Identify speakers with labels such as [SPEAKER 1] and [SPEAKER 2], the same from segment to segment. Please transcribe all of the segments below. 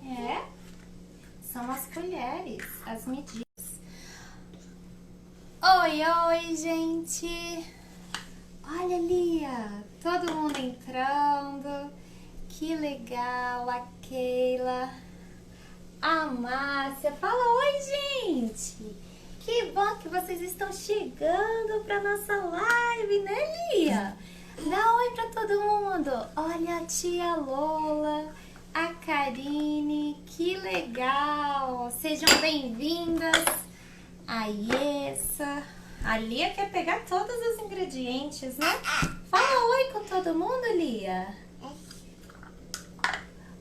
[SPEAKER 1] É, são as colheres, as medidas. Oi, gente! Olha ali, todo mundo entrando. Que legal, a Keila, a Márcia. Fala oi, gente! Que bom que vocês estão chegando para nossa live, né, Lia? Dá oi para todo mundo. Olha a tia Lola, a Karine, que legal! Sejam bem-vindas. A Yessa. A Lia quer pegar todos os ingredientes, né? Fala oi com todo mundo, Lia.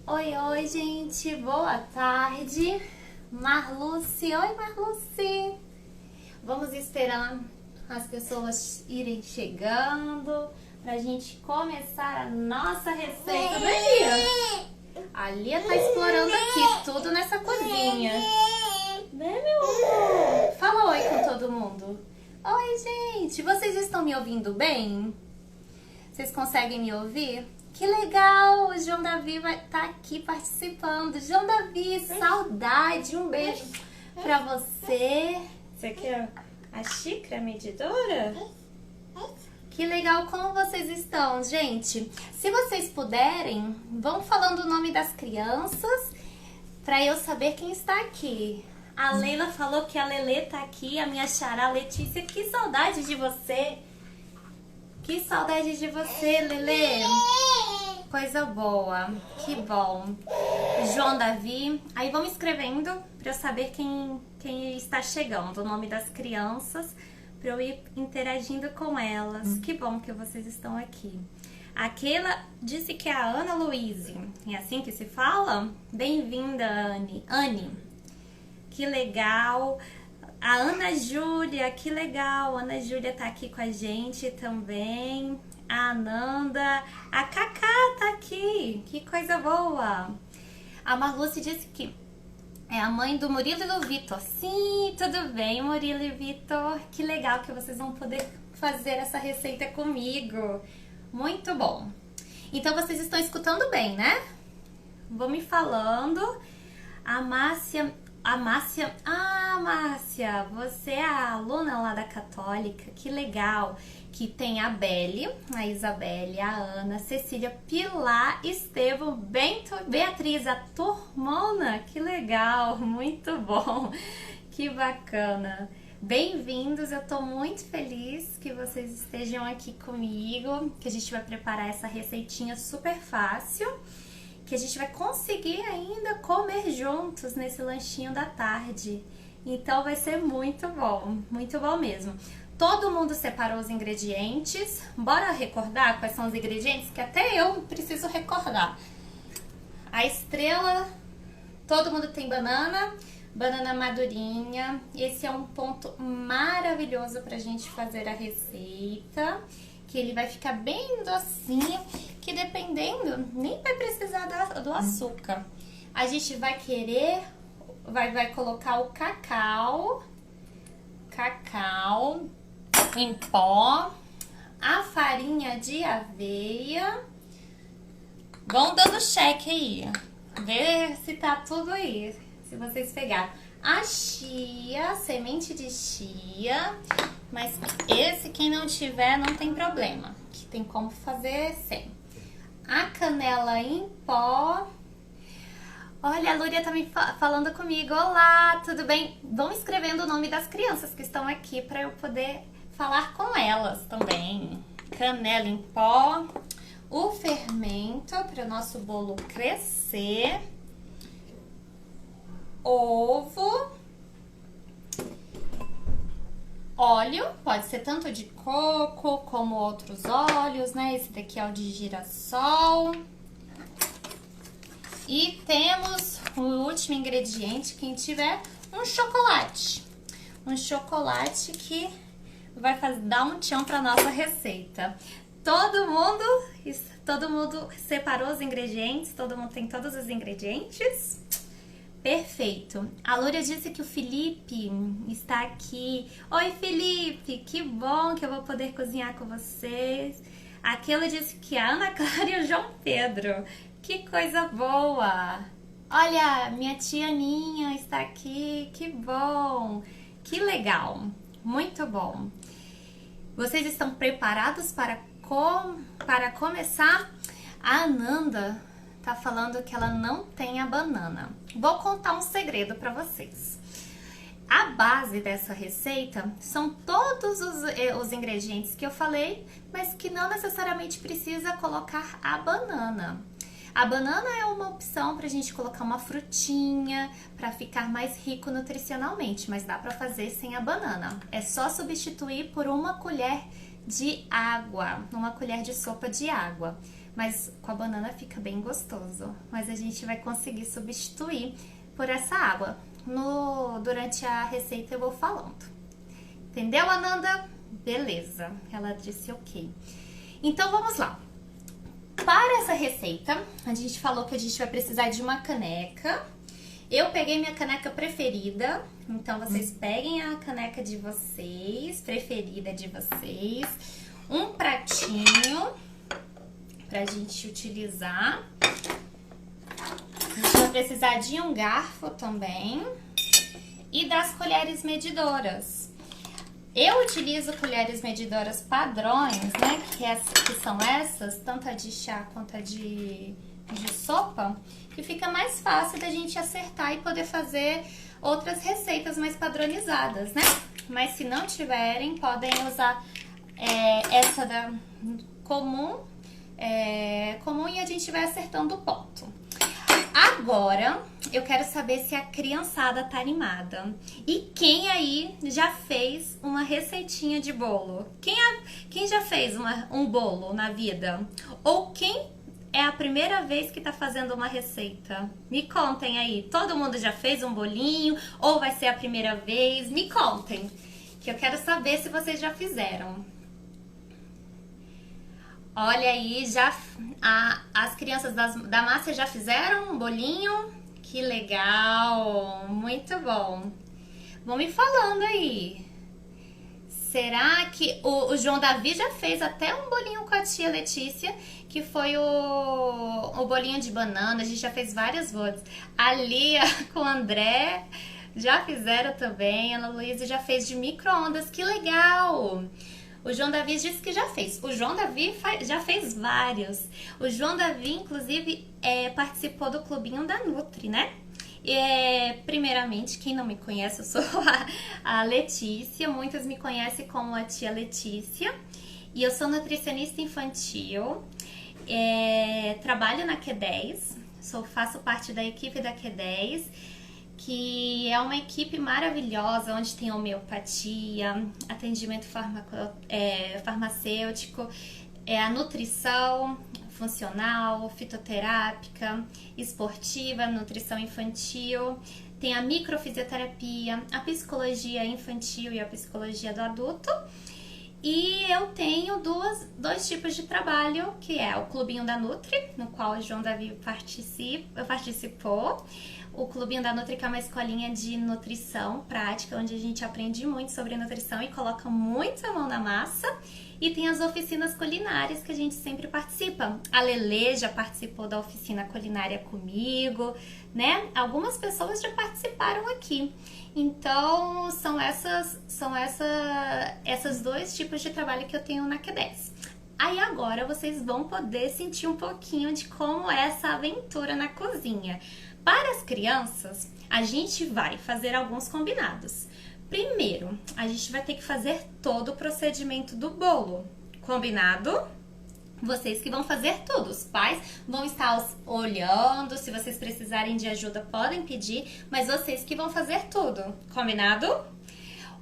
[SPEAKER 1] Oi, gente. Boa tarde. Marluce. Oi, Marluce. Vamos esperar as pessoas irem chegando pra gente começar a nossa receita, né, Lia? A Lia tá explorando aqui tudo nessa cozinha. Né, meu amor? Fala oi com todo mundo. Oi, gente. Vocês estão me ouvindo bem? Vocês conseguem me ouvir? Que legal! O João Davi vai estar aqui participando. João Davi, saudade! Um beijo pra você. Você quer a xícara medidora? Que legal! Como vocês estão, gente? Se vocês puderem, vão falando o nome das crianças pra eu saber quem está aqui. A Leila falou que a Lelê tá aqui, a minha xará Letícia. Que saudade de você! Que saudade de você, Lelê! Coisa boa, que bom. João Davi. Aí vão escrevendo para eu saber quem está chegando, o nome das crianças, para eu ir interagindo com elas. Que bom que vocês estão aqui. A Keila disse que é a Ana Luíse. É assim que se fala? Bem-vinda, Anne. Que legal. A Ana Júlia, que legal. A Ana Júlia tá aqui com a gente também. A Ananda. A Cacá tá aqui. Que coisa boa. A Marluce disse que é a mãe do Murilo e do Vitor. Sim, tudo bem, Murilo e Vitor. Que legal que vocês vão poder fazer essa receita comigo. Muito bom. Então vocês estão escutando bem, né? Vão me falando. A Márcia, Márcia, você é a aluna lá da Católica, que legal. Que tem a Belle, a Isabelle, a Ana, Cecília, Pilar, Estevão, Bento, Beatriz, a turmona, que legal, muito bom, que bacana. Bem-vindos, eu tô muito feliz que vocês estejam aqui comigo, que a gente vai preparar essa receitinha super fácil, que a gente vai conseguir ainda comer juntos nesse lanchinho da tarde. Então vai ser muito bom mesmo. Todo mundo separou os ingredientes. Bora recordar quais são os ingredientes, que até eu preciso recordar. A estrela, todo mundo tem banana madurinha. Esse é um ponto maravilhoso pra gente fazer a receita, que ele vai ficar bem docinho, que dependendo, nem vai precisar do açúcar. A gente vai querer, vai colocar o cacau em pó, a farinha de aveia. Vão dando check aí, ver se tá tudo aí, se vocês pegaram. A chia, semente de chia, mas esse quem não tiver não tem problema, que tem como fazer sem. A canela em pó. Olha, a Lúria tá me falando comigo. Olá, tudo bem? Vão escrevendo o nome das crianças que estão aqui para eu poder falar com elas também. Canela em pó. O fermento para o nosso bolo crescer. Ovo. Óleo, pode ser tanto de coco como outros óleos, né? Esse daqui é o de girassol. E temos o último ingrediente, quem tiver, um chocolate. Um chocolate que vai dar um tchan para nossa receita. Todo mundo separou os ingredientes, todo mundo tem todos os ingredientes? Perfeito. A Lúria disse que o Felipe está aqui. Oi, Felipe, que bom que eu vou poder cozinhar com vocês. Aquela disse que a Ana Clara e o João Pedro. Que coisa boa! Olha, minha tia Aninha está aqui. Que bom! Que legal! Muito bom! Vocês estão preparados para começar? A Ananda tá falando que ela não tem a banana. Vou contar um segredo para vocês. A base dessa receita são todos os ingredientes que eu falei, mas que não necessariamente precisa colocar a banana. A banana é uma opção para a gente colocar uma frutinha para ficar mais rico nutricionalmente, mas dá para fazer sem a banana. É só substituir por uma colher de água, uma colher de sopa de água. Mas com a banana fica bem gostoso. Mas a gente vai conseguir substituir por essa água. Durante a receita eu vou falando. Entendeu, Ananda? Beleza. Ela disse ok. Então vamos lá. Para essa receita, a gente falou que a gente vai precisar de uma caneca. Eu peguei minha caneca preferida. Então vocês peguem a caneca de vocês, preferida de vocês. Um pratinho pra gente utilizar. A gente vai precisar de um garfo também e das colheres medidoras. Eu utilizo colheres medidoras padrões, né? Que são essas, tanto a de chá quanto a de sopa, que fica mais fácil da gente acertar e poder fazer outras receitas mais padronizadas, né? Mas se não tiverem, podem usar essa da comum e a gente vai acertando o ponto. Agora, eu quero saber se a criançada tá animada. E quem aí já fez uma receitinha de bolo? Quem já fez um bolo na vida? Ou quem é a primeira vez que tá fazendo uma receita? Me contem aí. Todo mundo já fez um bolinho? Ou vai ser a primeira vez? Me contem, que eu quero saber se vocês já fizeram. Olha aí, as crianças da Márcia já fizeram um bolinho? Que legal! Muito bom! Vão me falando aí. Será que o João Davi já fez até um bolinho com a tia Letícia, que foi o bolinho de banana? A gente já fez várias vezes. A Lia com o André já fizeram também. A Ana Luísa já fez de micro-ondas. Que legal! O João Davi disse que já fez. O João Davi já fez vários. O João Davi, inclusive, participou do clubinho da Nutri, né? Primeiramente, quem não me conhece, eu sou a Letícia. Muitos me conhecem como a tia Letícia. E eu sou nutricionista infantil. Trabalho na Q10. Faço parte da equipe da Q10. Que é uma equipe maravilhosa, onde tem homeopatia, atendimento farmacêutico, a nutrição funcional, fitoterápica, esportiva, nutrição infantil, tem a microfisioterapia, a psicologia infantil e a psicologia do adulto. E eu tenho dois tipos de trabalho, que é o Clubinho da Nutri, no qual o João Davi participou. O Clubinho da Nutri, que é uma escolinha de nutrição prática, onde a gente aprende muito sobre nutrição e coloca muito a mão na massa. E tem as oficinas culinárias que a gente sempre participa. A Lelê já participou da oficina culinária comigo, né? Algumas pessoas já participaram aqui. Então, são esses dois tipos de trabalho que eu tenho na Q10. Aí agora vocês vão poder sentir um pouquinho de como é essa aventura na cozinha. Para as crianças, a gente vai fazer alguns combinados. Primeiro, a gente vai ter que fazer todo o procedimento do bolo. Combinado? Vocês que vão fazer tudo. Os pais vão estar olhando. Se vocês precisarem de ajuda, podem pedir. Mas vocês que vão fazer tudo. Combinado?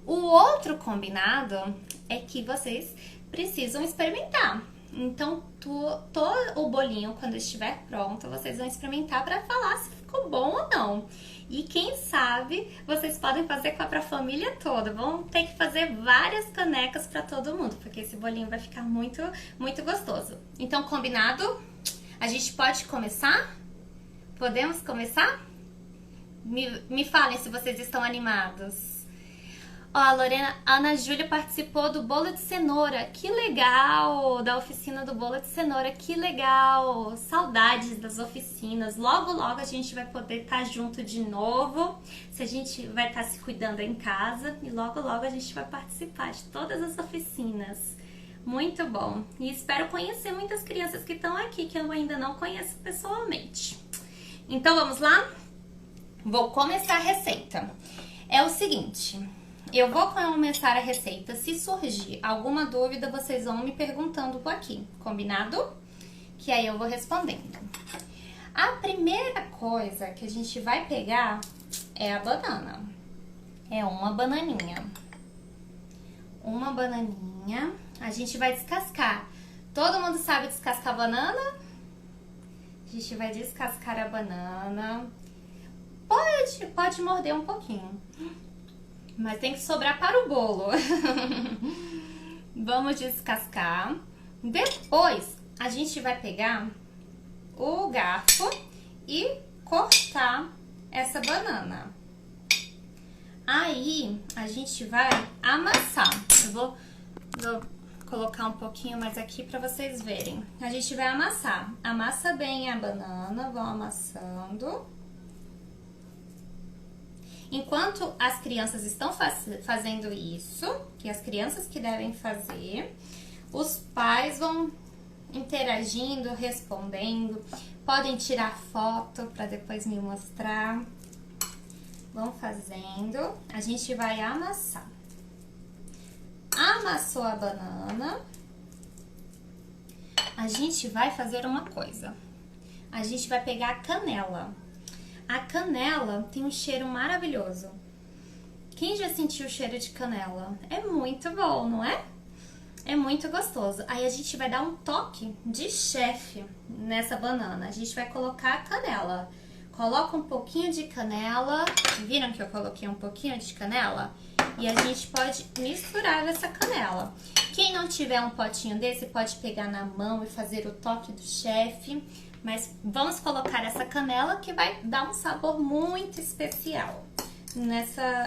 [SPEAKER 1] O outro combinado é que vocês precisam experimentar. Então, o bolinho, quando estiver pronto, vocês vão experimentar para falar se ficou bom ou não. E quem sabe, vocês podem fazer para a família toda. Vão ter que fazer várias canecas para todo mundo, porque esse bolinho vai ficar muito, muito gostoso. Então, combinado? A gente pode começar? Podemos começar? Me falem se vocês estão animados. Ó, a Ana Júlia participou do bolo de cenoura. Que legal! Da oficina do bolo de cenoura. Que legal! Saudades das oficinas. Logo, logo a gente vai poder estar junto de novo. Se a gente vai estar se cuidando em casa. E logo, logo a gente vai participar de todas as oficinas. Muito bom. E espero conhecer muitas crianças que estão aqui, que eu ainda não conheço pessoalmente. Então, vamos lá? Vou começar a receita. É o seguinte... Eu vou começar a receita. Se surgir alguma dúvida, vocês vão me perguntando por aqui, combinado? Que aí eu vou respondendo. A primeira coisa que a gente vai pegar é a banana. É uma bananinha. Uma bananinha. A gente vai descascar. Todo mundo sabe descascar banana? A gente vai descascar a banana. Pode morder um pouquinho. Mas tem que sobrar para o bolo. Vamos descascar. Depois, a gente vai pegar o garfo e cortar essa banana. Aí, a gente vai amassar. Eu vou colocar um pouquinho mais aqui para vocês verem. A gente vai amassar. Amassa bem a banana, vão amassando. Enquanto as crianças estão fazendo isso, que as crianças que devem fazer, os pais vão interagindo, respondendo, podem tirar foto para depois me mostrar. Vão fazendo, a gente vai amassar. Amassou a banana, a gente vai fazer uma coisa. A gente vai pegar a canela. A canela tem um cheiro maravilhoso. Quem já sentiu o cheiro de canela? É muito bom, não é? É muito gostoso. Aí a gente vai dar um toque de chefe nessa banana. A gente vai colocar a canela. Coloca um pouquinho de canela. Viram que eu coloquei um pouquinho de canela? E a gente pode misturar essa canela. Quem não tiver um potinho desse, pode pegar na mão e fazer o toque do chefe. Mas vamos colocar essa canela que vai dar um sabor muito especial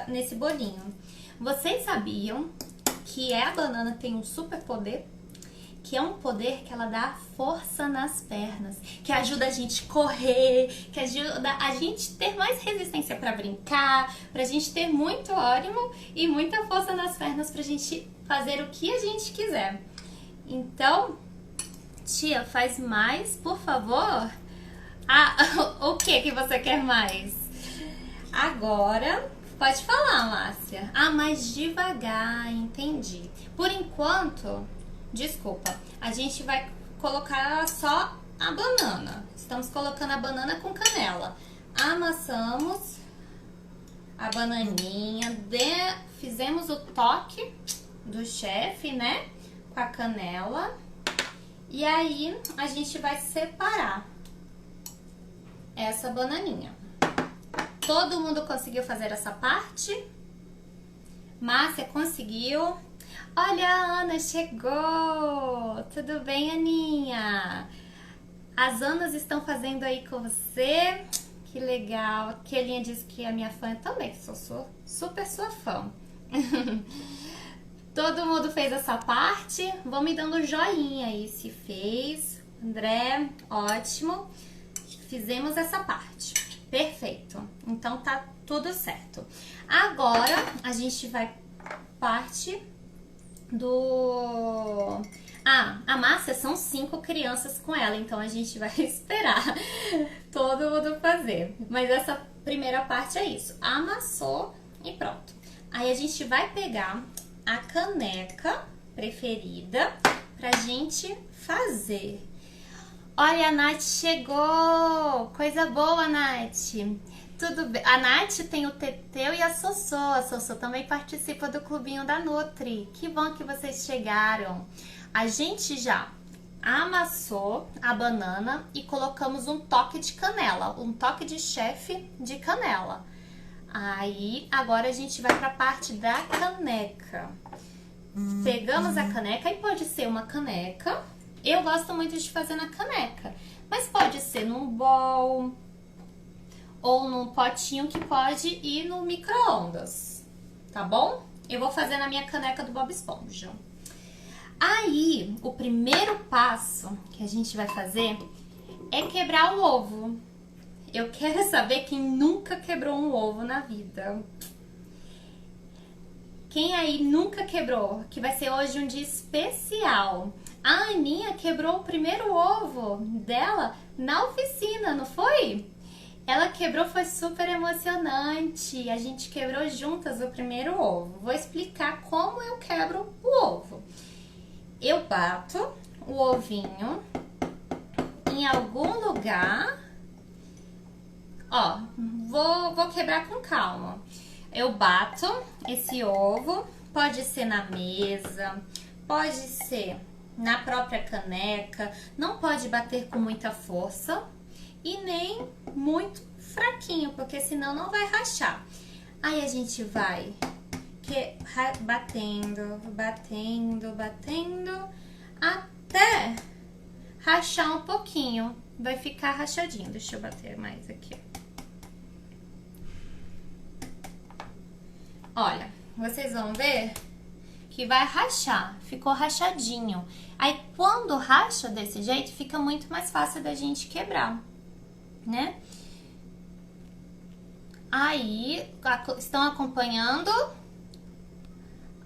[SPEAKER 1] nesse bolinho. Vocês sabiam que a banana tem um super poder? Que é um poder que ela dá força nas pernas, que ajuda a gente a correr, que ajuda a gente ter mais resistência para brincar, pra gente ter muito ânimo e muita força nas pernas pra gente fazer o que a gente quiser. Então, tia, faz mais, por favor? O que você quer mais? Agora, pode falar, Márcia. Mais devagar, entendi. Por enquanto, desculpa, a gente vai colocar só a banana. Estamos colocando a banana com canela. Amassamos a bananinha, fizemos o toque do chefe, né? Com a canela. E aí, a gente vai separar essa bananinha. Todo mundo conseguiu fazer essa parte? Márcia conseguiu. Olha, a Ana chegou! Tudo bem, Aninha? As Anas estão fazendo aí com você? Que legal! A Kelinha disse que é minha fã também, sou super sua fã. Todo mundo fez essa parte? Vão me dando joinha aí se fez. André, ótimo. Fizemos essa parte. Perfeito. Então tá tudo certo. Agora a gente vai parte do... a Márcia são 5 crianças com ela, então a gente vai esperar todo mundo fazer. Mas essa primeira parte é isso. Amassou e pronto. Aí a gente vai pegar a caneca preferida pra gente fazer. Olha, a Nath chegou! Coisa boa, Nath! Tudo bem? A Nath tem o Teteu e a Sossô. A Sossô também participa do Clubinho da Nutri. Que bom que vocês chegaram. A gente já amassou a banana e colocamos um toque de canela, um toque de chefe de canela. Aí, agora a gente vai para a parte da caneca. Pegamos a caneca e pode ser uma caneca. Eu gosto muito de fazer na caneca, mas pode ser num bowl ou num potinho que pode ir no micro-ondas, tá bom? Eu vou fazer na minha caneca do Bob Esponja. Aí, o primeiro passo que a gente vai fazer é quebrar o ovo. Eu quero saber quem nunca quebrou um ovo na vida. Quem aí nunca quebrou? Que vai ser hoje um dia especial. A Aninha quebrou o primeiro ovo dela na oficina, não foi? Ela quebrou, foi super emocionante. A gente quebrou juntas o primeiro ovo. Vou explicar como eu quebro o ovo. Eu bato o ovinho em algum lugar. Ó, vou quebrar com calma. Eu bato esse ovo, pode ser na mesa, pode ser na própria caneca, não pode bater com muita força e nem muito fraquinho, porque senão não vai rachar. Aí a gente vai batendo, até rachar um pouquinho. Vai ficar rachadinho. Deixa eu bater mais aqui. Olha, vocês vão ver que vai rachar, ficou rachadinho. Aí quando racha desse jeito, fica muito mais fácil da gente quebrar, né? Aí, estão acompanhando?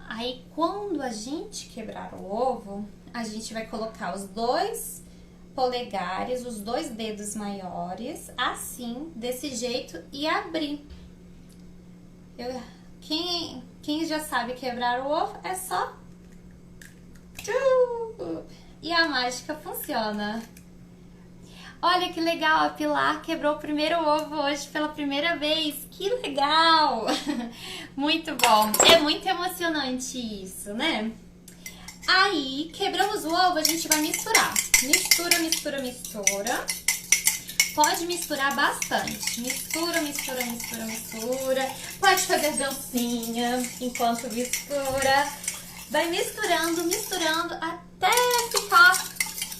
[SPEAKER 1] Aí quando a gente quebrar o ovo, a gente vai colocar os 2 polegares, os 2 dedos maiores, assim, desse jeito, e abrir. Quem já sabe quebrar o ovo, é só... E a mágica funciona. Olha que legal, a Pilar quebrou o primeiro ovo hoje pela primeira vez. Que legal! Muito bom. É muito emocionante isso, né? Aí, quebramos o ovo, a gente vai misturar. Mistura, mistura, mistura. Pode misturar bastante. Mistura, mistura, mistura, mistura. Pode fazer dancinha enquanto mistura. Vai misturando, misturando até ficar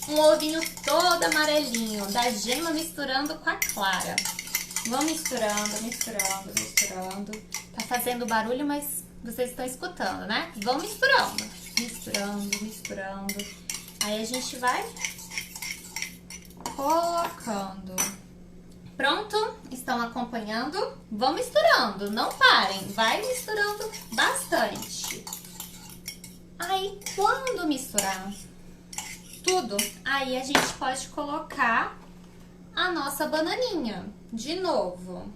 [SPEAKER 1] um ovinho todo amarelinho. Da gema misturando com a clara. Vão misturando, misturando, misturando. Tá fazendo barulho, mas vocês estão escutando, né? Vão misturando. Misturando, misturando. Aí a gente vai colocando. Pronto? Estão acompanhando? Vão misturando, não parem. Vai misturando bastante. Aí, quando misturar tudo, aí a gente pode colocar a nossa bananinha. De novo.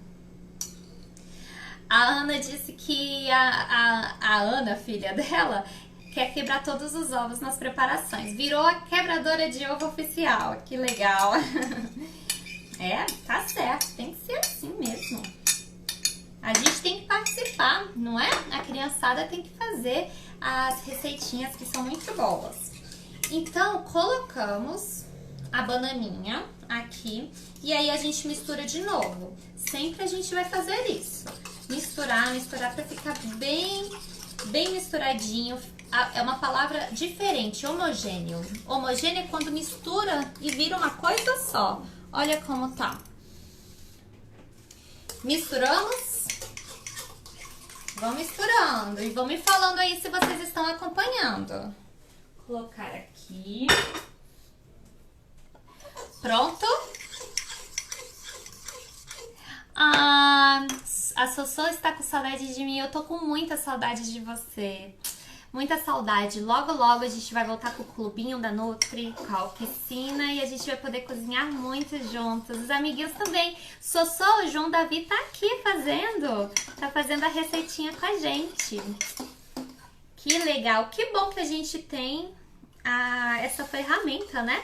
[SPEAKER 1] A Ana disse que a Ana, filha dela, quer quebrar todos os ovos nas preparações. Virou a quebradora de ovo oficial. Que legal. É, tá certo. Tem que ser assim mesmo. A gente tem que participar, não é? A criançada tem que fazer as receitinhas que são muito boas. Então, colocamos a bananinha aqui e aí a gente mistura de novo. Sempre a gente vai fazer isso. Misturar, misturar pra ficar bem misturadinho. É uma palavra diferente, homogêneo. Homogêneo é quando mistura e vira uma coisa só. Olha como tá. Misturamos. Vão misturando e vão me falando aí se vocês estão acompanhando. Vou colocar aqui. Pronto. A Sossô está com saudade de mim. Eu tô com muita saudade de você. Muita saudade. Logo, logo a gente vai voltar com o clubinho da Nutri, com a oficina, e a gente vai poder cozinhar muito juntos. Os amiguinhos também. Sossô, o João Davi tá aqui tá fazendo a receitinha com a gente. Que legal. Que bom que a gente tem essa ferramenta, né?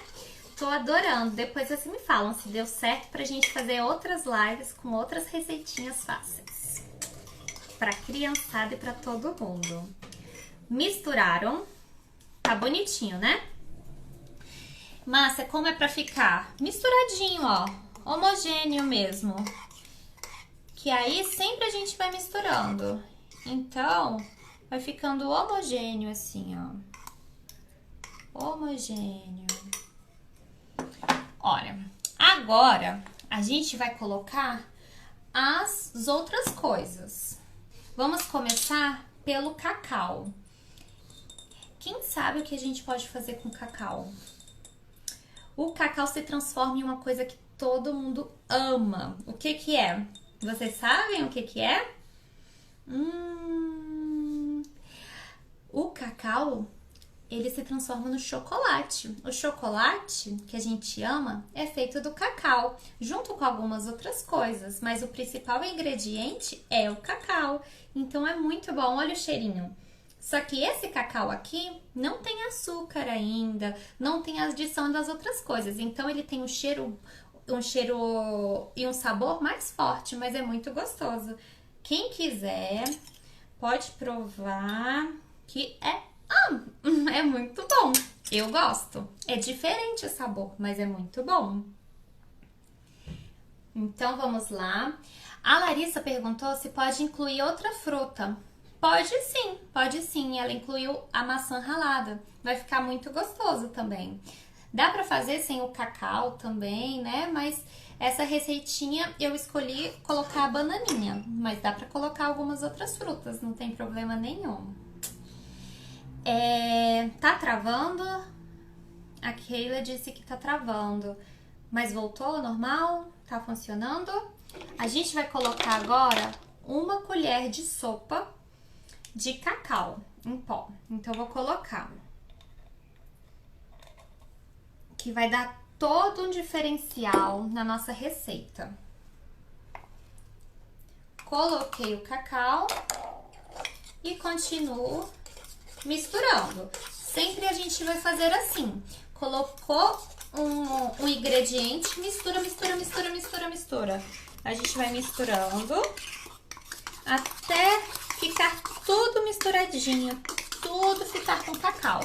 [SPEAKER 1] Tô adorando. Depois vocês me falam se deu certo pra gente fazer outras lives com outras receitinhas fáceis. Pra criançada e pra todo mundo. Misturaram. Tá bonitinho, né? Márcia, como é pra ficar? Misturadinho, ó. Homogêneo mesmo. Que aí sempre a gente vai misturando. Então, vai ficando homogêneo assim, ó. Homogêneo. Olha, agora a gente vai colocar as outras coisas. Vamos começar pelo cacau. Quem sabe o que a gente pode fazer com cacau? O cacau se transforma em uma coisa que todo mundo ama. O que que é? Vocês sabem o que que é? O cacau, ele se transforma no chocolate. O chocolate que a gente ama é feito do cacau, junto com algumas outras coisas, mas o principal ingrediente é o cacau. Então é muito bom, olha o cheirinho. Só que esse cacau aqui não tem açúcar ainda, não tem a adição das outras coisas. Então ele tem um cheiro e um sabor mais forte, mas é muito gostoso. Quem quiser pode provar que é muito bom. Eu gosto. É diferente o sabor, mas é muito bom. Então vamos lá. A Larissa perguntou se pode incluir outra fruta. Pode sim. Ela incluiu a maçã ralada. Vai ficar muito gostoso também. Dá pra fazer sem o cacau também, né? Mas essa receitinha eu escolhi colocar a bananinha. Mas dá pra colocar algumas outras frutas, não tem problema nenhum. Tá travando? A Keila disse que tá travando. Mas voltou ao normal? Tá funcionando? A gente vai colocar agora 1 colher de sopa de cacau em pó. Então, eu vou colocar. Que vai dar todo um diferencial na nossa receita. Coloquei o cacau e continuo misturando. Sempre a gente vai fazer assim. Colocou um ingrediente, mistura. A gente vai misturando até ficar tudo misturadinho, tudo ficar com cacau.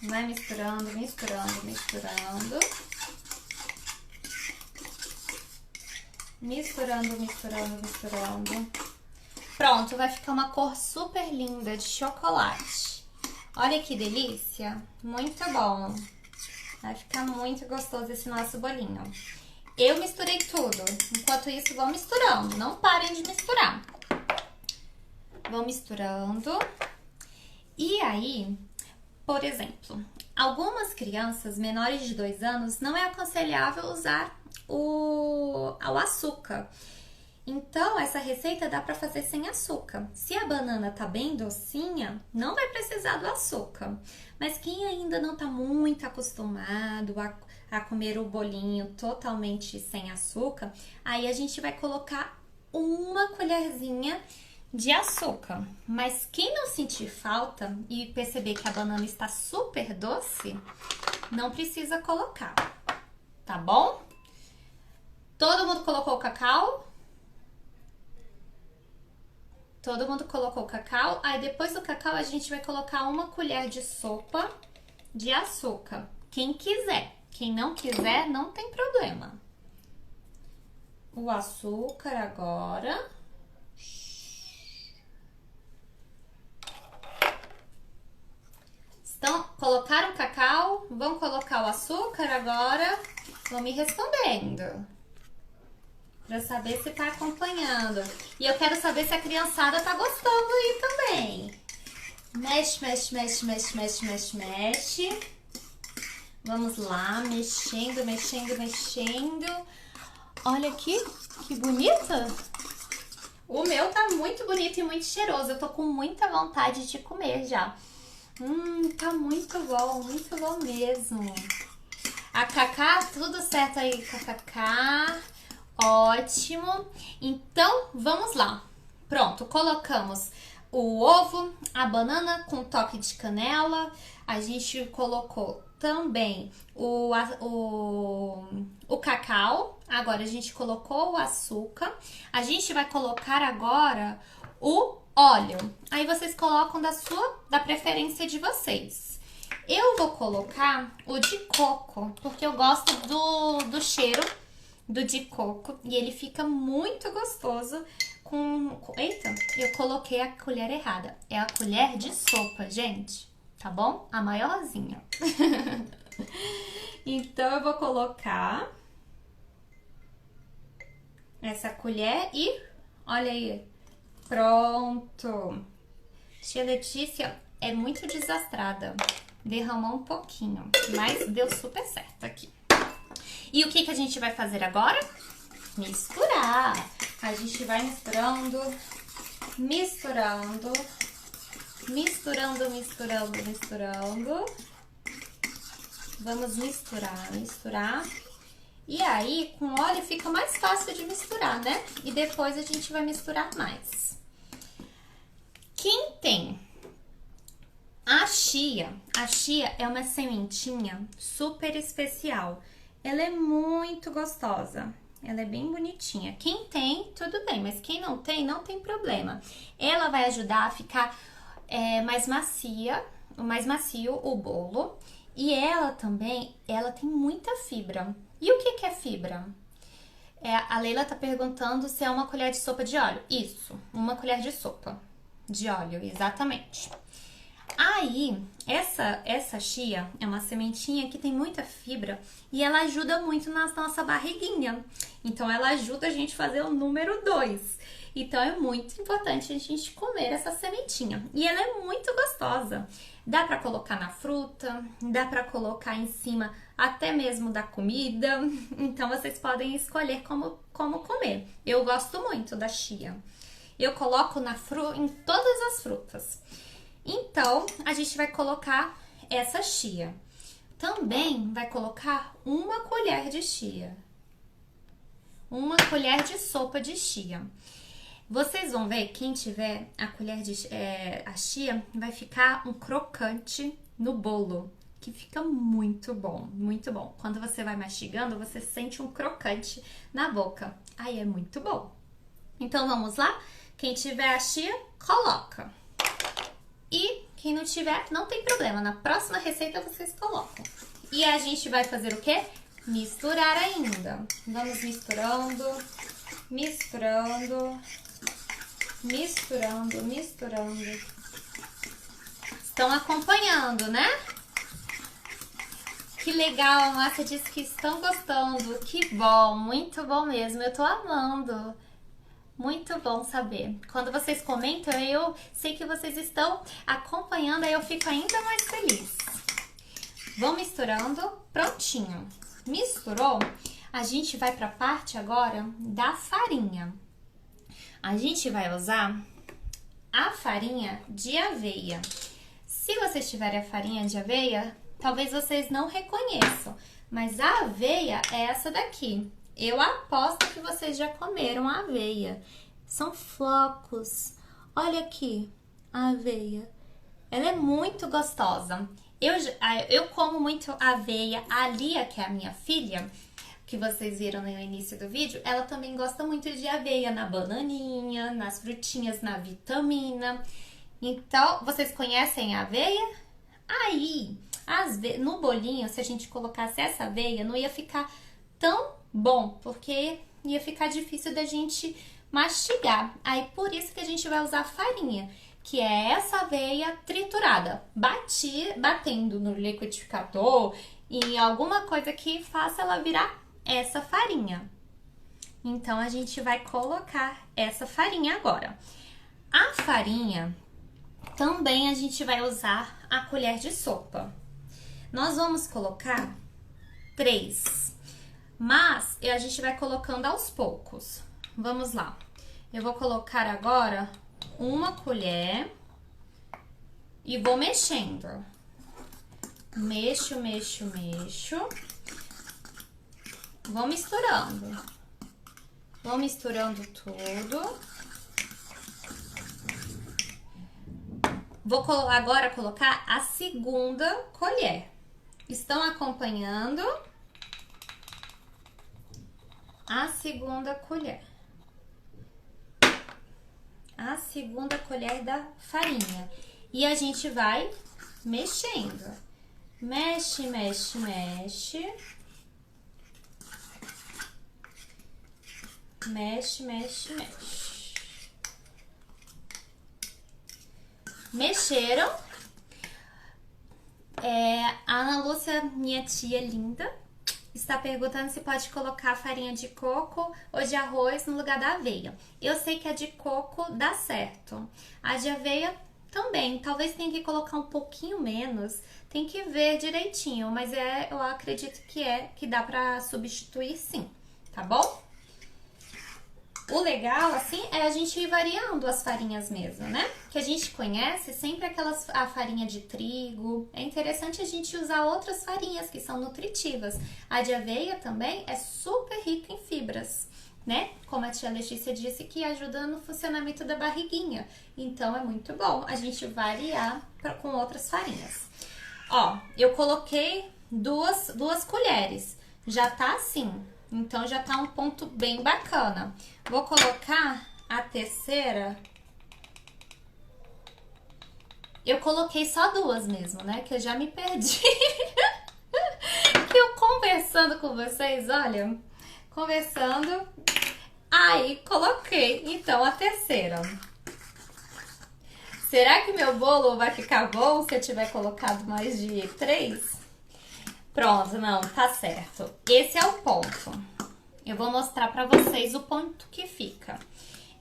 [SPEAKER 1] Vai misturando. Misturando. Pronto, vai ficar uma cor super linda de chocolate. Olha que delícia, muito bom. Vai ficar muito gostoso esse nosso bolinho. Eu misturei tudo, enquanto isso vão misturando, não parem de misturar. Vão misturando. E aí, por exemplo, algumas crianças menores de 2 anos não é aconselhável usar o açúcar. Então, essa receita dá para fazer sem açúcar. Se a banana tá bem docinha, não vai precisar do açúcar. Mas quem ainda não tá muito acostumado a comer o bolinho totalmente sem açúcar, aí a gente vai colocar 1 colherzinha de açúcar. Mas quem não sentir falta e perceber que a banana está super doce, não precisa colocar, tá bom? Todo mundo colocou o cacau? Todo mundo colocou o cacau. Aí depois do cacau a gente vai colocar 1 colher de sopa de açúcar. Quem quiser. Quem não quiser, não tem problema. O açúcar agora. Então, colocaram o cacau? Vão colocar o açúcar agora? Vão me respondendo. Pra saber se tá acompanhando. E eu quero saber se a criançada tá gostando aí também. Mexe. Vamos lá, mexendo. Olha aqui, que bonita. O meu tá muito bonito e muito cheiroso. Eu tô com muita vontade de comer já. Tá muito bom mesmo. A Cacá, tudo certo aí com a Cacá. Ótimo. Então, vamos lá. Pronto, colocamos o ovo, a banana com toque de canela. A gente colocou também o cacau. Agora, a gente colocou o açúcar. A gente vai colocar agora o óleo. Aí, vocês colocam da preferência de vocês. Eu vou colocar o de coco, porque eu gosto do cheiro do de coco e ele fica muito gostoso Eita, eu coloquei a colher errada. É a colher de sopa, gente, tá bom? A maiorzinha. Então, eu vou colocar essa colher e olha aí, pronto. Tia Letícia é muito desastrada, derramou um pouquinho, mas deu super certo aqui. E o que que a gente vai fazer agora? Misturar. A gente vai misturando, misturando, misturando, misturando, misturando. Vamos misturar, misturar. E aí, com óleo fica mais fácil de misturar, né? E depois a gente vai misturar mais. Quem tem a chia é uma sementinha super especial. Ela é muito gostosa. Ela é bem bonitinha. Quem tem, tudo bem, mas quem não tem problema. Ela vai ajudar a ficar mais macio o bolo. E ela também, ela tem muita fibra. E o que é fibra? A Leila tá perguntando se é uma colher de sopa de óleo. Isso, uma colher de sopa de óleo, exatamente. Aí, essa chia é uma sementinha que tem muita fibra e ela ajuda muito na nossa barriguinha. Então, ela ajuda a gente a fazer o número 2. Então, é muito importante a gente comer essa sementinha. E ela é muito gostosa. Dá pra colocar na fruta, dá pra colocar em cima até mesmo da comida. Então, vocês podem escolher como comer. Eu gosto muito da chia. Eu coloco em todas as frutas. Então, a gente vai colocar essa chia. Também vai colocar uma colher de chia. Uma colher de sopa de chia. Vocês vão ver, quem tiver a colher a chia, vai ficar um crocante no bolo, que fica muito bom, muito bom. Quando você vai mastigando, você sente um crocante na boca. Aí é muito bom. Então, vamos lá? Quem tiver a chia, coloca. E quem não tiver, não tem problema. Na próxima receita, vocês colocam. E a gente vai fazer o quê? Misturar ainda. Vamos misturando, misturando, misturando, misturando. Estão acompanhando, né? Que legal, a Márcia disse que estão gostando. Que bom, muito bom mesmo. Eu tô amando. Muito bom saber. Quando vocês comentam, eu sei que vocês estão acompanhando, aí eu fico ainda mais feliz. Vão misturando, prontinho. Misturou? A gente vai para a parte agora da farinha. A gente vai usar a farinha de aveia. Se vocês tiverem a farinha de aveia, talvez vocês não reconheçam, mas a aveia é essa daqui. Eu aposto que vocês já comeram a aveia. São flocos. Olha aqui a aveia. Ela é muito gostosa. Eu como muito aveia. A Lia, que é a minha filha, que vocês viram no início do vídeo, ela também gosta muito de aveia na bananinha, nas frutinhas, na vitamina. Então, vocês conhecem a aveia? Aí, no bolinho, se a gente colocasse essa aveia, não ia ficar tão bom, porque ia ficar difícil da gente mastigar. Aí, por isso que a gente vai usar farinha, que é essa aveia triturada, batendo no liquidificador, em alguma coisa que faça ela virar essa farinha. Então, a gente vai colocar essa farinha agora. A farinha, também a gente vai usar a colher de sopa. Nós vamos colocar 3. Mas a gente vai colocando aos poucos. Vamos lá. Eu vou colocar agora uma colher e vou mexendo. Mexo, mexo, mexo. Vou misturando. Vou misturando tudo. Vou agora colocar a segunda colher. Estão acompanhando? A segunda colher. A segunda colher da farinha. E a gente vai mexendo. Mexe, mexe, mexe. Mexe, mexe, mexe. Mexeram. A Ana Lúcia, minha tia linda, está perguntando se pode colocar farinha de coco ou de arroz no lugar da aveia. Eu sei que a de coco dá certo. A de aveia também, talvez tenha que colocar um pouquinho menos, tem que ver direitinho, mas eu acredito que dá pra substituir sim, tá bom? O legal, assim, é a gente ir variando as farinhas mesmo, né? Que a gente conhece sempre a farinha de trigo. É interessante a gente usar outras farinhas que são nutritivas. A de aveia também é super rica em fibras, né? Como a tia Letícia disse, que ajuda no funcionamento da barriguinha. Então, é muito bom a gente variar com outras farinhas. Ó, eu coloquei duas colheres. Já tá assim. Então, já tá um ponto bem bacana. Vou colocar a terceira. Eu coloquei só duas mesmo, né? Que eu já me perdi. Que eu conversando com vocês, olha. Conversando. Aí, coloquei. Então, a terceira. Será que meu bolo vai ficar bom se eu tiver colocado mais de 3? Pronto, não, tá certo. Esse é o ponto. Eu vou mostrar pra vocês o ponto que fica.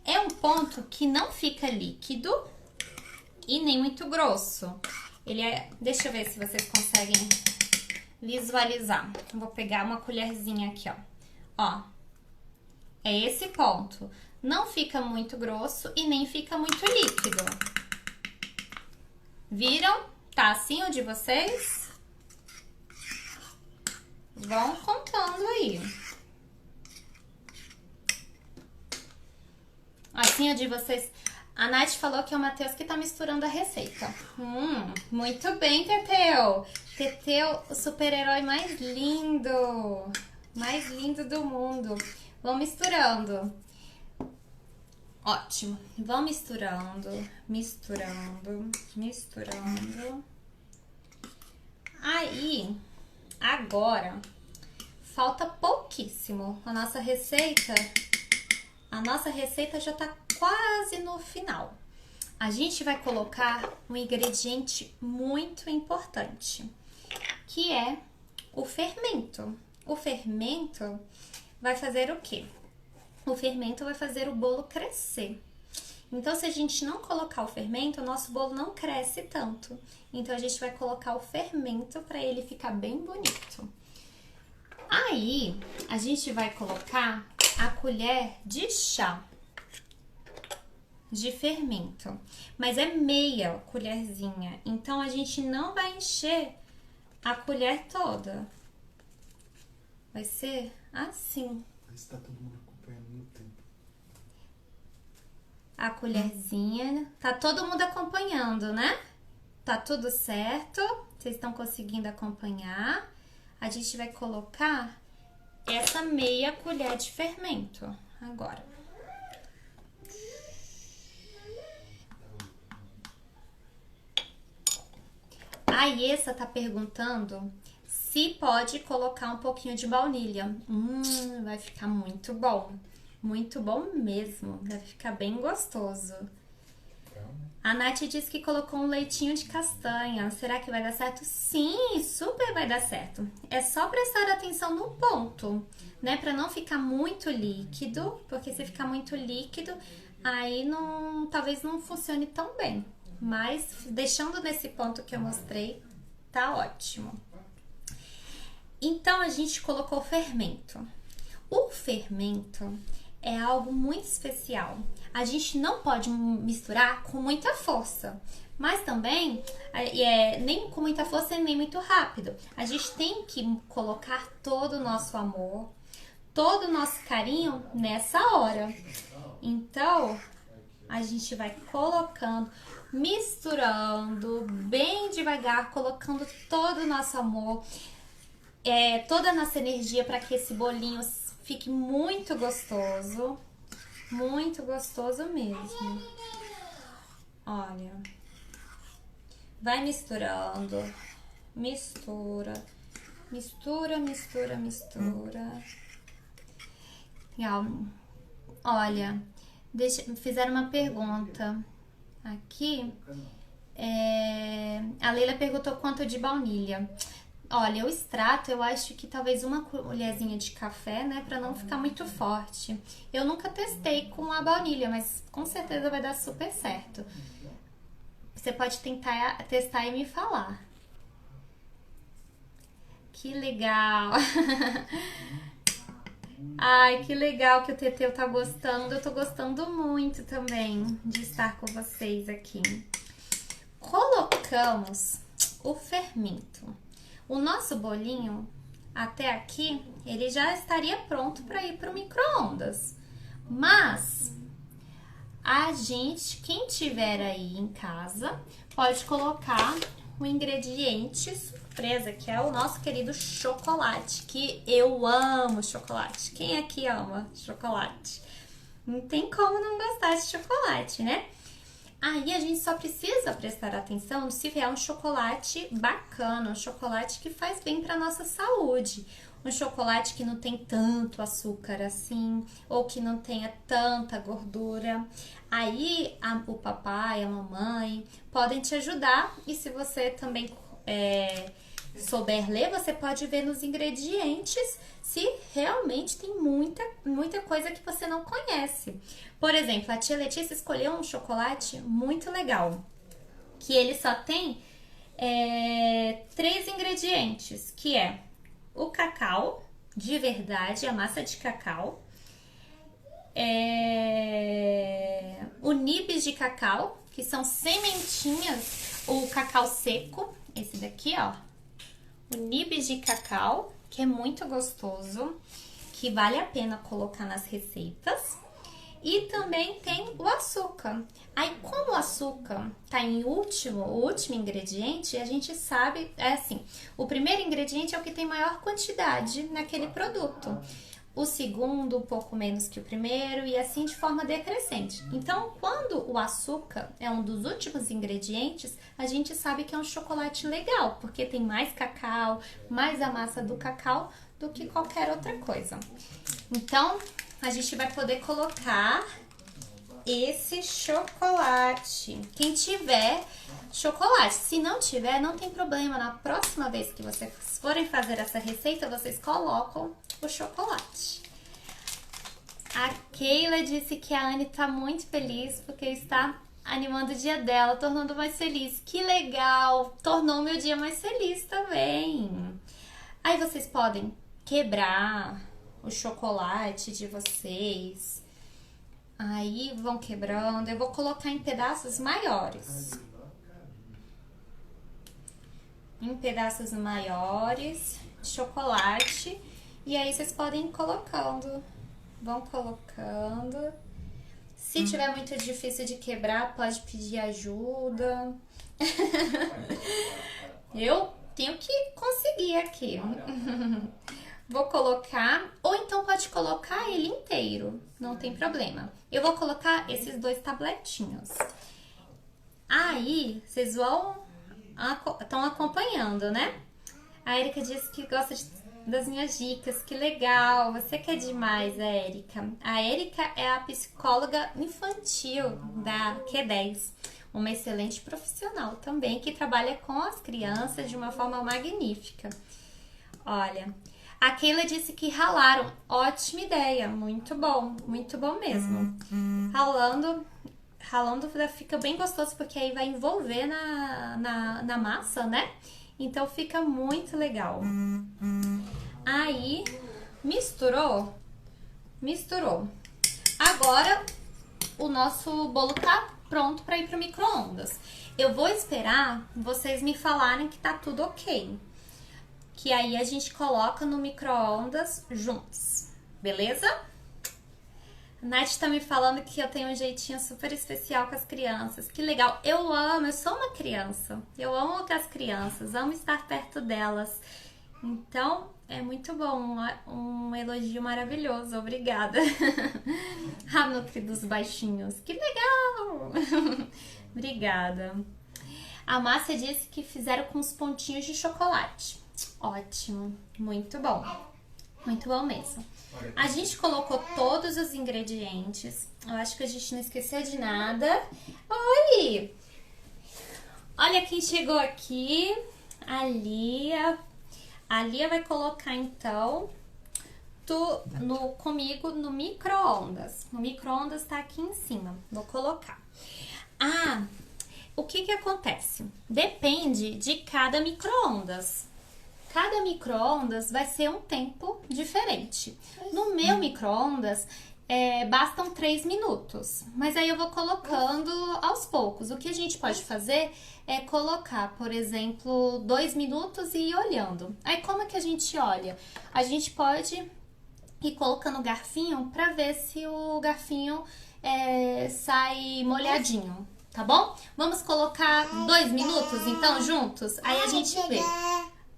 [SPEAKER 1] É um ponto que não fica líquido e nem muito grosso. Ele é... Deixa eu ver se vocês conseguem visualizar. Eu vou pegar uma colherzinha aqui, ó. Ó, é esse ponto. Não fica muito grosso e nem fica muito líquido. Viram? Tá assim o de vocês? Vão contando aí. Assim o de vocês. A Nath falou que é o Matheus que tá misturando a receita. Muito bem, Teteu. Teteu, o super-herói mais lindo. Mais lindo do mundo. Vão misturando. Ótimo. Vão misturando, misturando, misturando. Aí, agora, falta pouquíssimo. A nossa receita já tá quase no final. A gente vai colocar um ingrediente muito importante, que é o fermento. O fermento vai fazer o quê? O fermento vai fazer o bolo crescer. Então, se a gente não colocar o fermento, o nosso bolo não cresce tanto. Então, a gente vai colocar o fermento para ele ficar bem bonito. Aí, a gente vai colocar a colher de chá de fermento. Mas é meia colherzinha. Então, a gente não vai encher a colher toda. Vai ser assim.
[SPEAKER 2] Está todo mundo acompanhando no tempo.
[SPEAKER 1] A colherzinha. Tá todo mundo acompanhando, né? Tá tudo certo? Vocês estão conseguindo acompanhar? A gente vai colocar essa meia colher de fermento agora. A Iessa tá perguntando se pode colocar um pouquinho de baunilha. Vai ficar muito bom. Muito bom mesmo. Vai ficar bem gostoso. A Nath disse que colocou um leitinho de castanha. Será que vai dar certo? Sim, super vai dar certo. É só prestar atenção no ponto, né? Pra não ficar muito líquido, porque se ficar muito líquido, aí talvez não funcione tão bem. Mas deixando nesse ponto que eu mostrei, tá ótimo. Então, a gente colocou o fermento. O fermento é algo muito especial. A gente não pode misturar com muita força, mas também nem com muita força nem muito rápido. A gente tem que colocar todo o nosso amor, todo o nosso carinho nessa hora. Então, a gente vai colocando, misturando bem devagar, colocando todo o nosso amor, toda a nossa energia para que esse bolinho fique muito gostoso mesmo. Olha, vai misturando, mistura, mistura, mistura, mistura. Legal. Olha, fizeram uma pergunta aqui. A Leila perguntou quanto de baunilha. Olha, o extrato eu acho que talvez uma colherzinha de café, né, pra não ficar muito forte. Eu nunca testei com a baunilha, mas com certeza vai dar super certo. Você pode tentar testar e me falar. Que legal! Ai, que legal que o Teteu tá gostando. Eu tô gostando muito também de estar com vocês aqui. Colocamos o fermento. O nosso bolinho, até aqui, ele já estaria pronto para ir para o micro-ondas. Mas a gente, quem tiver aí em casa, pode colocar o ingrediente surpresa, que é o nosso querido chocolate, que eu amo chocolate. Quem aqui ama chocolate? Não tem como não gostar de chocolate, né? Aí a gente só precisa prestar atenção se vier um chocolate bacana, um chocolate que faz bem para nossa saúde. Um chocolate que não tem tanto açúcar assim, ou que não tenha tanta gordura. Aí o papai, a mamãe podem te ajudar, e se você também souber ler, você pode ver nos ingredientes se realmente tem muita coisa que você não conhece. Por exemplo, a tia Letícia escolheu um chocolate muito legal, que ele só tem 3 ingredientes, que é o cacau de verdade, a massa de cacau, o nibs de cacau, que são sementinhas, o cacau seco, esse daqui, ó, o nibs de cacau, que é muito gostoso, que vale a pena colocar nas receitas. E também tem o açúcar. Aí, como o açúcar tá em o último ingrediente, a gente sabe, assim, o primeiro ingrediente é o que tem maior quantidade naquele produto. O segundo, um pouco menos que o primeiro, e assim de forma decrescente. Então, quando o açúcar é um dos últimos ingredientes, a gente sabe que é um chocolate legal, porque tem mais cacau, mais a massa do cacau do que qualquer outra coisa. Então, a gente vai poder colocar esse chocolate. Quem tiver chocolate, se não tiver, não tem problema. Na próxima vez que vocês forem fazer essa receita, vocês colocam o chocolate. A Keila disse que a Anne tá muito feliz porque está animando o dia dela, tornando mais feliz. Que legal! Tornou meu dia mais feliz também. Aí vocês podem quebrar o chocolate de vocês. Aí vão quebrando. Eu vou colocar em pedaços maiores. Em pedaços maiores de chocolate. E aí vocês podem ir colocando. Vão colocando. Se tiver muito difícil de quebrar, pode pedir ajuda. Eu tenho que conseguir aqui. Vou colocar, ou então pode colocar ele inteiro, não tem problema. Eu vou colocar esses 2 tabletinhos. Aí, vocês estão acompanhando, né? A Erika disse que gosta das minhas dicas, que legal, você que é demais, Erika. A Erika é a psicóloga infantil da Q10, uma excelente profissional também, que trabalha com as crianças de uma forma magnífica. Olha, a Keila disse que ralaram. Ótima ideia, muito bom mesmo. Ralando fica bem gostoso, porque aí vai envolver na massa, né? Então fica muito legal. Aí, misturou. Agora, o nosso bolo tá pronto para ir pro micro-ondas. Eu vou esperar vocês me falarem que tá tudo ok. Que aí a gente coloca no micro-ondas juntos, beleza? A Nath tá me falando que eu tenho um jeitinho super especial com as crianças. Que legal, eu sou uma criança. Eu amo as crianças, amo estar perto delas. Então, é muito bom, um elogio maravilhoso, obrigada. A Nutri dos baixinhos, que legal! Obrigada. A Márcia disse que fizeram com os pontinhos de chocolate. Ótimo, muito bom mesmo. A gente colocou todos os ingredientes. Eu acho que a gente não esqueceu de nada. Oi! Olha quem chegou aqui, a Lia. A Lia vai colocar, então, comigo no micro-ondas. O micro-ondas tá aqui em cima. Vou colocar. Ah, o que acontece? Depende de cada micro-ondas. Cada micro-ondas vai ser um tempo diferente. No meu micro-ondas, bastam 3 minutos. Mas aí eu vou colocando aos poucos. O que a gente pode fazer é colocar, por exemplo, 2 minutos e ir olhando. Aí como é que a gente olha? A gente pode ir colocando o garfinho pra ver se o garfinho sai molhadinho, tá bom? Vamos colocar 2 minutos então juntos? Aí a gente vê.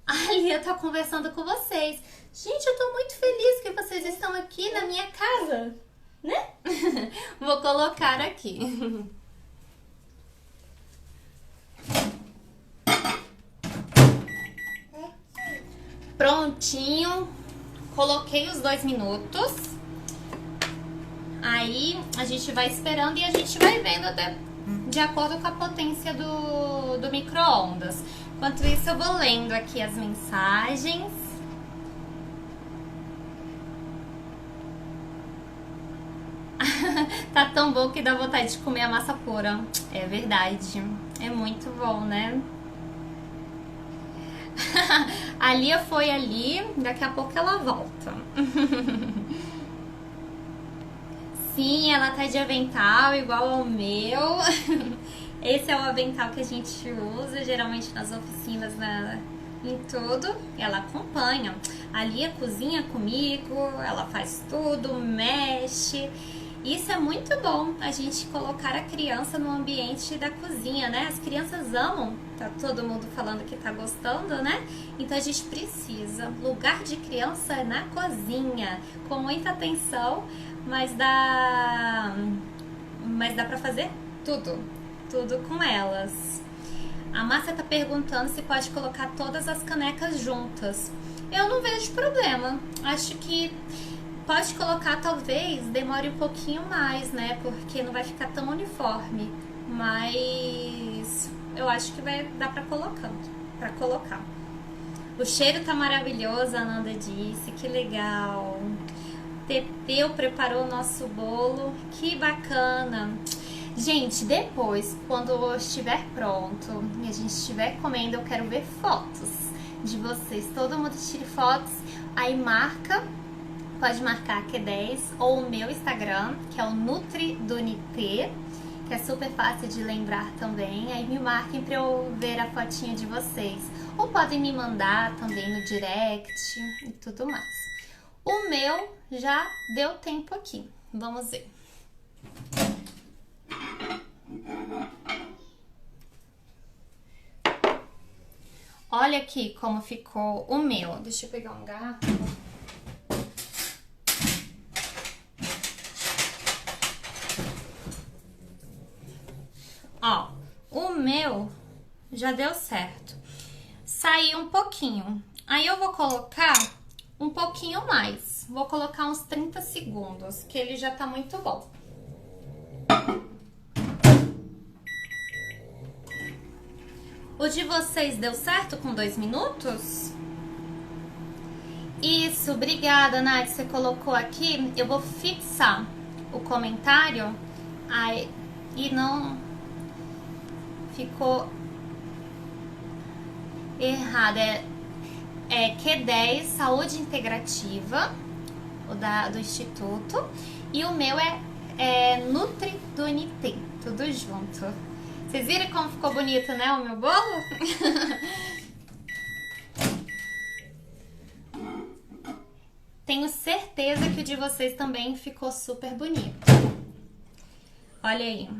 [SPEAKER 1] A Lia tá conversando com vocês. Gente, eu tô muito feliz que vocês estão aqui na minha casa, né? Vou colocar aqui. Prontinho. Coloquei os 2 minutos. Aí a gente vai esperando e a gente vai vendo de acordo com a potência do micro-ondas. Enquanto isso, eu vou lendo aqui as mensagens. Tá tão bom que dá vontade de comer a massa pura. É verdade. É muito bom, né? A Lia foi ali, daqui a pouco ela volta. Sim, ela tá de avental igual ao meu. Esse é o avental que a gente usa geralmente nas oficinas, em tudo. Ela acompanha. A Lia cozinha comigo, ela faz tudo, mexe. Isso é muito bom, a gente colocar a criança no ambiente da cozinha, né? As crianças amam, tá todo mundo falando que tá gostando, né? Então a gente precisa. Lugar de criança é na cozinha, com muita atenção, mas dá pra fazer tudo com elas. A Márcia tá perguntando se pode colocar todas as canecas juntas. Eu não vejo problema, acho que pode colocar, talvez demore um pouquinho mais, né? Porque não vai ficar tão uniforme. Mas eu acho que vai dar pra colocar. O cheiro tá maravilhoso, a Nanda disse. Que legal. Teteu preparou o nosso bolo. Que bacana. Gente, depois, quando estiver pronto e a gente estiver comendo, eu quero ver fotos de vocês. Todo mundo tire fotos. Aí pode marcar a Q10 ou o meu Instagram, que é o NutriDunité, que é super fácil de lembrar também. Aí me marquem pra eu ver a fotinha de vocês. Ou podem me mandar também no direct e tudo mais. O meu já deu tempo aqui. Vamos ver. Olha aqui como ficou o meu. Deixa eu pegar um garfo. Ó, o meu já deu certo. Saiu um pouquinho. Aí eu vou colocar um pouquinho mais. Vou colocar uns 30 segundos, que ele já tá muito bom. O de vocês deu certo com 2 minutos? Isso, obrigada, Nath. Você colocou aqui. Eu vou fixar o comentário. Aí, e não ficou errado. É Q10 Saúde Integrativa, do Instituto. E o meu é NutriDunité, tudo junto. Vocês viram como ficou bonito, né, o meu bolo? Tenho certeza que o de vocês também ficou super bonito. Olha aí.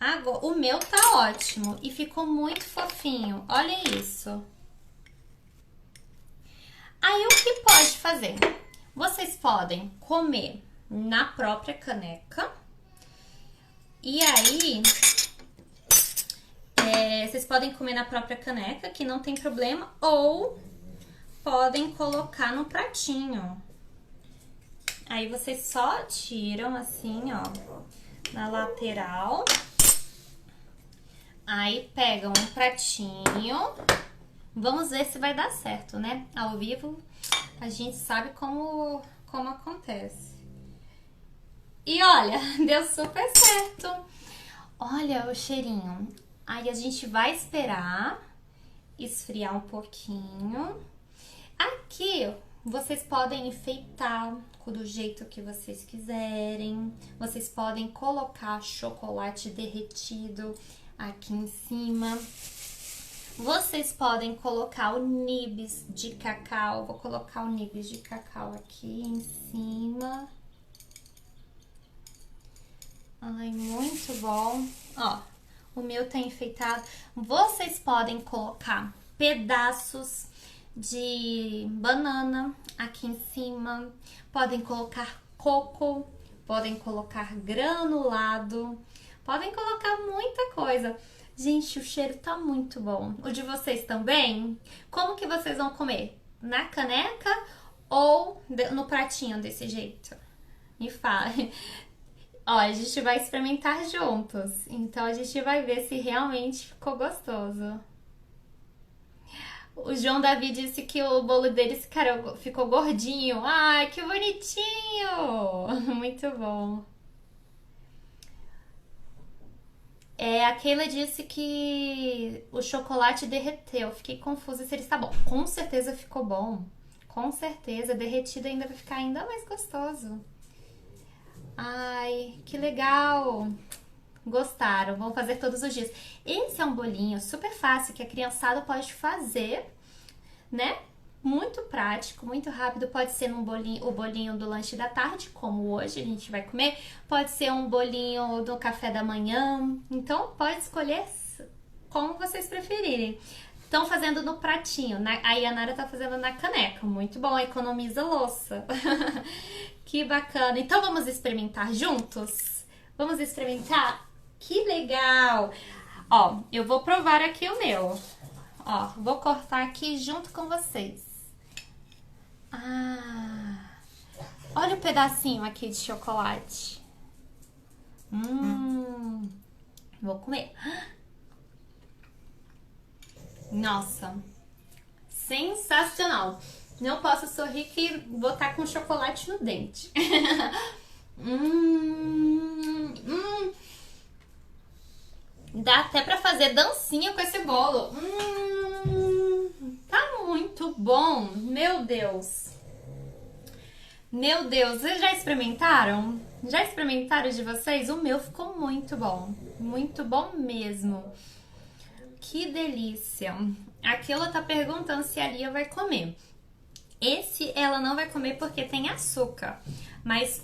[SPEAKER 1] Agora, o meu tá ótimo e ficou muito fofinho. Olha isso. Aí, o que pode fazer? Vocês podem comer na própria caneca. E aí, vocês podem comer na própria caneca, que não tem problema. Ou podem colocar no pratinho. Aí, vocês só tiram assim, ó, na lateral. Aí, pegam um pratinho, Vamos ver se vai dar certo, né? Ao vivo a gente sabe como acontece. E olha, deu super certo. Olha o cheirinho. Aí a gente vai esperar esfriar um pouquinho. Aqui vocês podem enfeitar do jeito que vocês quiserem. Vocês podem colocar chocolate derretido aqui em cima. Vocês podem colocar o nibs de cacau. Vou colocar o nibs de cacau aqui em cima. Ai, muito bom. Ó, o meu tá enfeitado. Vocês podem colocar pedaços de banana aqui em cima. Podem colocar coco. Podem colocar granulado. Podem colocar muita coisa. Gente, o cheiro tá muito bom. O de vocês também? Como que vocês vão comer? Na caneca ou no pratinho desse jeito? Me fale. Ó, a gente vai experimentar juntos. Então a gente vai ver se realmente ficou gostoso. O João Davi disse que o bolo dele ficou gordinho. Ai, que bonitinho! Muito bom. A Keila disse que o chocolate derreteu. Fiquei confusa se ele está bom. Com certeza ficou bom. Com certeza. Derretido ainda vai ficar ainda mais gostoso. Ai, que legal. Gostaram. Vamos fazer todos os dias. Esse é um bolinho super fácil que a criançada pode fazer, né? Muito prático, muito rápido. Pode ser o bolinho do lanche da tarde, como hoje a gente vai comer. Pode ser um bolinho do café da manhã. Então, pode escolher como vocês preferirem. Estão fazendo no pratinho. A Yanara tá fazendo na caneca. Muito bom, economiza louça. Que bacana. Então, vamos experimentar juntos? Vamos experimentar? Que legal! Ó, eu vou provar aqui o meu. Ó, vou cortar aqui junto com vocês. Olha o pedacinho aqui de chocolate. Vou comer. Nossa, sensacional. Não posso sorrir que vou estar com chocolate no dente. Dá até pra fazer dancinha com esse bolo. Tá muito bom. Meu Deus. Meu Deus, vocês já experimentaram? Já experimentaram de vocês? O meu ficou muito bom. Muito bom mesmo. Que delícia. Aqui ela tá perguntando se a Lia vai comer. Esse ela não vai comer porque tem açúcar. Mas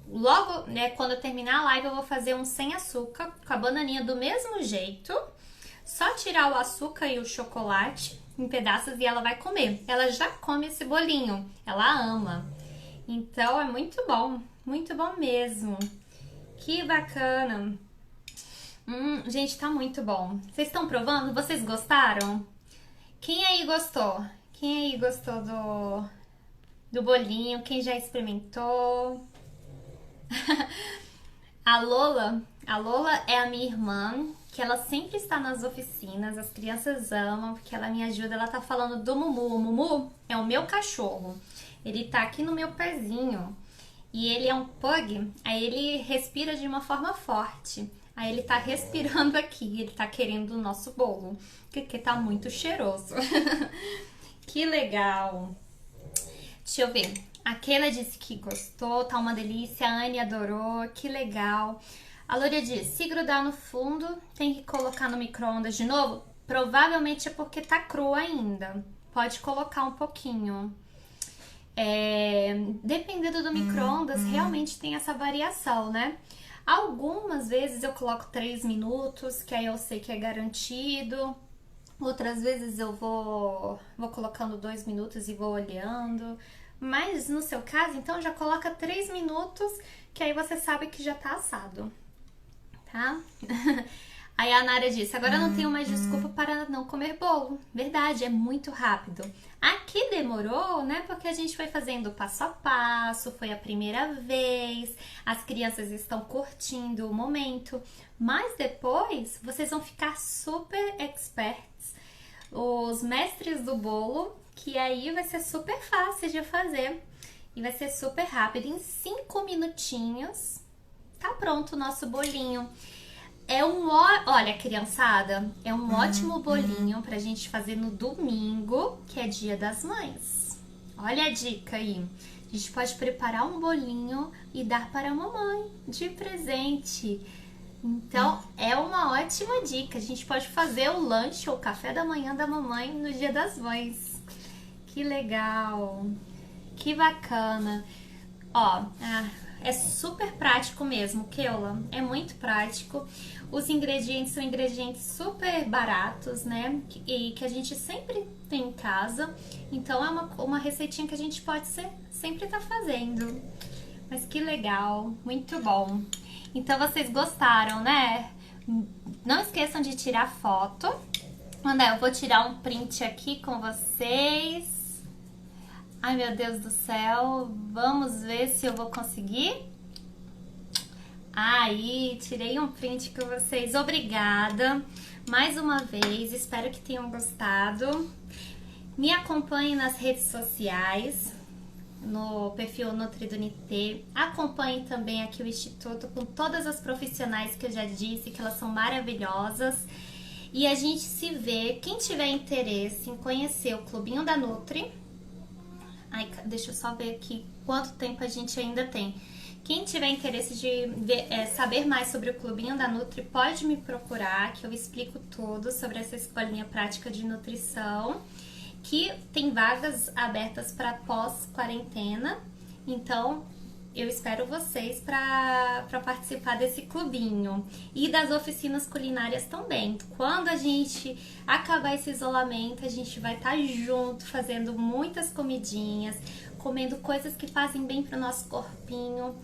[SPEAKER 1] logo, né, quando eu terminar a live, eu vou fazer um sem açúcar, com a bananinha do mesmo jeito. Só tirar o açúcar e o chocolate em pedaços e ela vai comer. Ela já come esse bolinho. Ela ama. Então é muito bom mesmo. Que bacana. Gente, tá muito bom. Vocês estão provando? Vocês gostaram? Quem aí gostou? Quem aí gostou do bolinho? Quem já experimentou? A Lola é a minha irmã, que ela sempre está nas oficinas, as crianças amam, porque ela me ajuda. Ela tá falando do Mumu. O Mumu é o meu cachorro. Ele tá aqui no meu pezinho e ele é um pug, aí ele respira de uma forma forte. Aí ele tá respirando aqui, ele tá querendo o nosso bolo, porque tá muito cheiroso. Que legal. Deixa eu ver. A Keila disse que gostou, tá uma delícia. A Anne adorou, que legal. A Lúria disse, se grudar no fundo, tem que colocar no micro-ondas de novo? Provavelmente é porque tá cru ainda. Pode colocar um pouquinho. Dependendo do micro-ondas, realmente tem essa variação, né? Algumas vezes eu coloco 3 minutos, que aí eu sei que é garantido. Outras vezes eu vou colocando 2 minutos e vou olhando. Mas no seu caso, então já coloca 3 minutos, que aí você sabe que já tá assado, tá? Aí a Nara disse, agora eu não tenho mais desculpa para não comer bolo. Verdade, é muito rápido. Aqui demorou, né? Porque a gente foi fazendo passo a passo, foi a primeira vez, as crianças estão curtindo o momento. Mas depois, vocês vão ficar super experts os mestres do bolo, que aí vai ser super fácil de fazer e vai ser super rápido. Em 5 minutinhos tá pronto o nosso bolinho. Olha, criançada, é um ótimo bolinho pra gente fazer no domingo, que é Dia das Mães. Olha a dica aí. A gente pode preparar um bolinho e dar para a mamãe de presente. Então, é uma ótima dica. A gente pode fazer o lanche ou o café da manhã da mamãe no Dia das Mães. Que legal! Que bacana! Ó, é super prático mesmo, Keula. É muito prático. Os ingredientes são ingredientes super baratos, né? E que a gente sempre tem em casa. Então, é uma receitinha que a gente pode sempre estar fazendo. Mas que legal! Muito bom! Então, vocês gostaram, né? Não esqueçam de tirar foto. André, eu vou tirar um print aqui com vocês. Ai, meu Deus do céu. Vamos ver se eu vou conseguir. Aí, tirei um print com vocês. Obrigada. Mais uma vez, espero que tenham gostado. Me acompanhem nas redes sociais. No perfil Nutri do NT. Acompanhe também aqui o Instituto com todas as profissionais que eu já disse, que elas são maravilhosas. E a gente se vê, quem tiver interesse em conhecer o Clubinho da Nutri. Ai, deixa eu só ver aqui quanto tempo a gente ainda tem. Quem tiver interesse de saber mais sobre o Clubinho da Nutri, pode me procurar, que eu explico tudo sobre essa escolinha prática de nutrição, que tem vagas abertas para pós-quarentena. Então, eu espero vocês para participar desse clubinho. E das oficinas culinárias também. Quando a gente acabar esse isolamento, a gente vai estar junto, fazendo muitas comidinhas, comendo coisas que fazem bem para o nosso corpinho,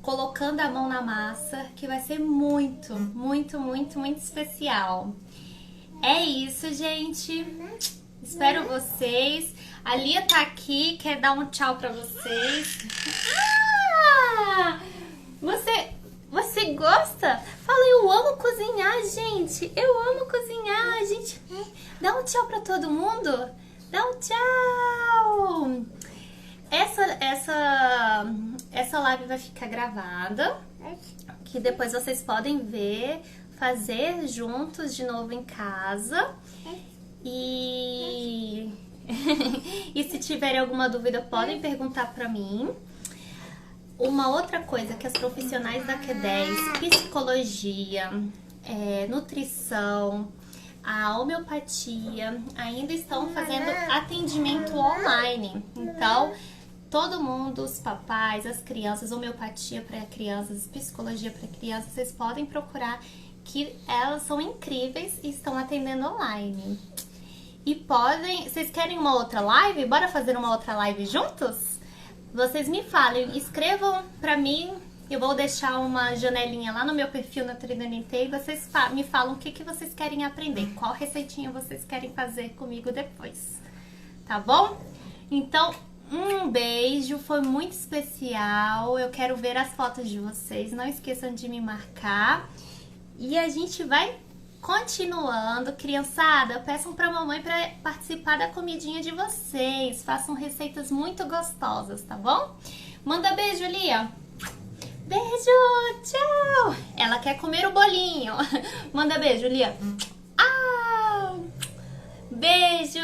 [SPEAKER 1] colocando a mão na massa, que vai ser muito, muito, muito, muito especial. É isso, gente. Espero vocês. A Lia tá aqui, quer dar um tchau pra vocês. Você gosta? Fala, eu amo cozinhar, gente. Eu amo cozinhar, gente. Dá um tchau pra todo mundo. Dá um tchau. Essa live vai ficar gravada, que depois vocês podem ver, fazer juntos de novo em casa. E se tiverem alguma dúvida, podem perguntar pra mim. Uma outra coisa que as profissionais da Q10, psicologia, nutrição, a homeopatia, ainda estão fazendo atendimento online. Então, todo mundo, os papais, as crianças, homeopatia para crianças, psicologia para crianças, vocês podem procurar, que elas são incríveis e estão atendendo online. E vocês querem uma outra live? Bora fazer uma outra live juntos? Vocês me falem, escrevam pra mim, eu vou deixar uma janelinha lá no meu perfil na Nutri do NT e vocês me falam o que vocês querem aprender, qual receitinha vocês querem fazer comigo depois, tá bom? Então, um beijo, foi muito especial, eu quero ver as fotos de vocês, não esqueçam de me marcar e a gente vai continuando. Criançada, peçam pra mamãe pra participar da comidinha de vocês. Façam receitas muito gostosas, tá bom? Manda beijo, Lia. Beijo, tchau. Ela quer comer o bolinho. Manda beijo, Lia. Ah, beijo.